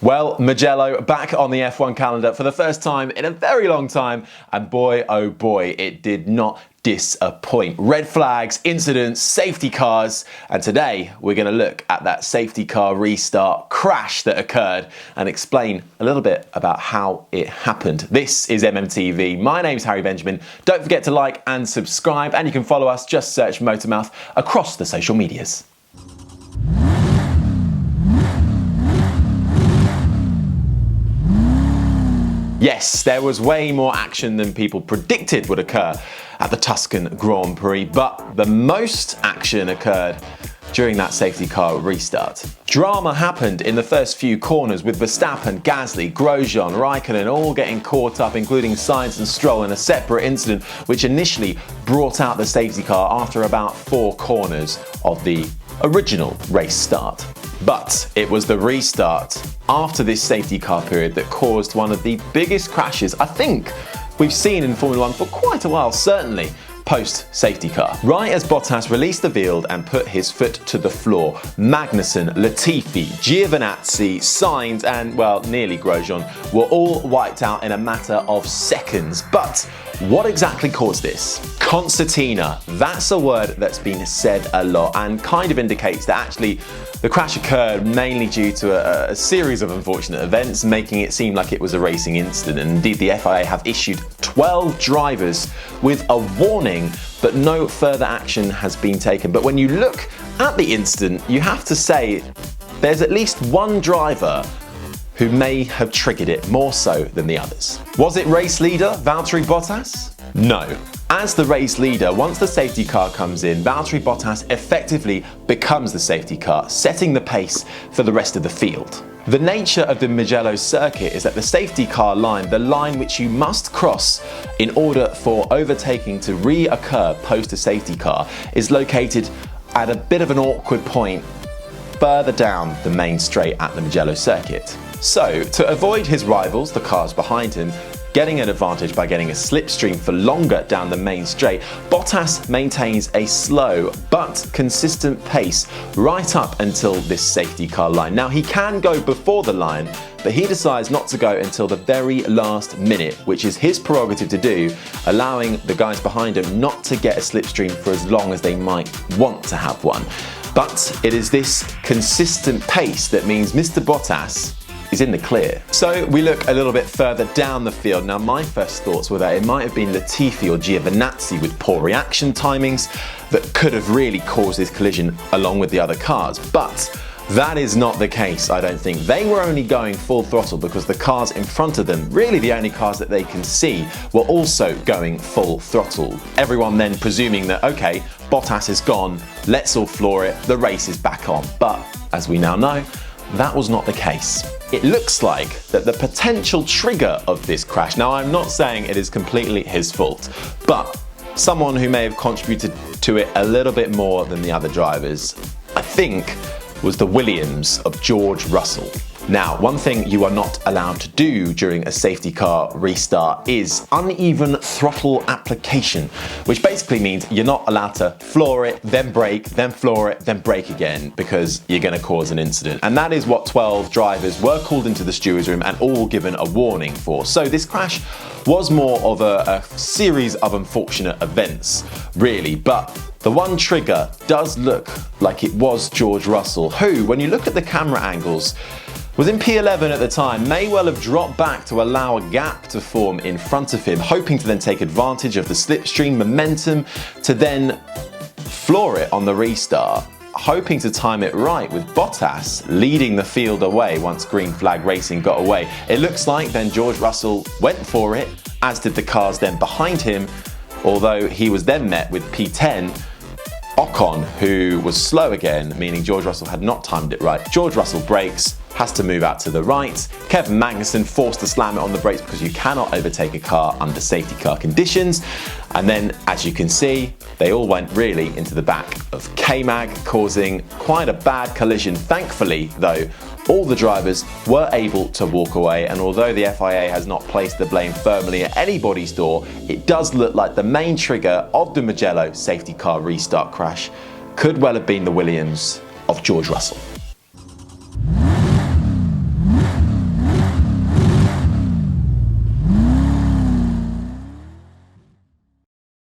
Well, Mugello back on the F1 calendar for the first time in a very long time, and boy oh boy, it did not disappoint. Red flags, incidents, safety cars, and today we're going to look at that safety car restart crash that occurred and explain a little bit about how it happened. This is MMTV. My name's Harry Benjamin. Don't forget to like and subscribe, and you can follow us, just search MotorMouth across the social medias. Yes, there was way more action than people predicted would occur at the Tuscan Grand Prix, but the most action occurred during that safety car restart. Drama happened in the first few corners with Verstappen, Gasly, Grosjean, Raikkonen all getting caught up, including Sainz and Stroll, in a separate incident which initially brought out the safety car after about 4 corners of the original race start. But it was the restart after this safety car period that caused one of the biggest crashes I think we've seen in Formula 1 for quite a while, certainly post-safety car. Right as Bottas released the field and put his foot to the floor, Magnussen, Latifi, Giovinazzi, Sainz and, well, nearly Grosjean were all wiped out in a matter of seconds. But what exactly caused this? Concertina, that's a word that's been said a lot and kind of indicates that actually the crash occurred mainly due to a series of unfortunate events, making it seem like it was a racing incident. And indeed, the FIA have issued 12 drivers with a warning, but no further action has been taken. But when you look at the incident, you have to say there's at least one driver who may have triggered it more so than the others. Was it race leader Valtteri Bottas? No. As the race leader, once the safety car comes in, Valtteri Bottas effectively becomes the safety car, setting the pace for the rest of the field. The nature of the Mugello circuit is that the safety car line, the line which you must cross in order for overtaking to reoccur post a safety car, is located at a bit of an awkward point further down the main straight at the Mugello circuit. So, to avoid his rivals, the cars behind him, getting an advantage by getting a slipstream for longer down the main straight, Bottas maintains a slow but consistent pace right up until this safety car line. Now, he can go before the line, but he decides not to go until the very last minute, which is his prerogative to do, allowing the guys behind him not to get a slipstream for as long as they might want to have one. But it is this consistent pace that means Mr. Bottas is in the clear. So we look a little bit further down the field. Now, my first thoughts were that it might have been Latifi or Giovinazzi with poor reaction timings that could have really caused this collision along with the other cars. But that is not the case, I don't think. They were only going full throttle because the cars in front of them, really the only cars that they can see, were also going full throttle. Everyone then presuming that, okay, Bottas is gone, let's all floor it, the race is back on. But as we now know, that was not the case. It looks like that the potential trigger of this crash, now I'm not saying it is completely his fault, but someone who may have contributed to it a little bit more than the other drivers, I think, was the Williams of George Russell. Now, one thing you are not allowed to do during a safety car restart is uneven throttle application, which basically means you're not allowed to floor it, then brake, then floor it, then brake again, because you're going to cause an incident. And that is what 12 drivers were called into the stewards room and all given a warning for. So this crash was more of a series of unfortunate events, really, but the one trigger does look like it was George Russell, who, when you look at the camera angles, was in P11 at the time, may well have dropped back to allow a gap to form in front of him, hoping to then take advantage of the slipstream momentum to then floor it on the restart, hoping to time it right with Bottas leading the field away once green flag racing got away. It looks like then George Russell went for it, as did the cars then behind him, although he was then met with P10, Ocon, who was slow again, meaning George Russell had not timed it right. George Russell brakes, has to move out to the right. Kevin Magnussen forced to slam it on the brakes because you cannot overtake a car under safety car conditions. And then, as you can see, they all went really into the back of K-Mag, causing quite a bad collision. Thankfully, though, all the drivers were able to walk away, and although the FIA has not placed the blame firmly at anybody's door, it does look like the main trigger of the Mugello safety car restart crash could well have been the Williams of George Russell.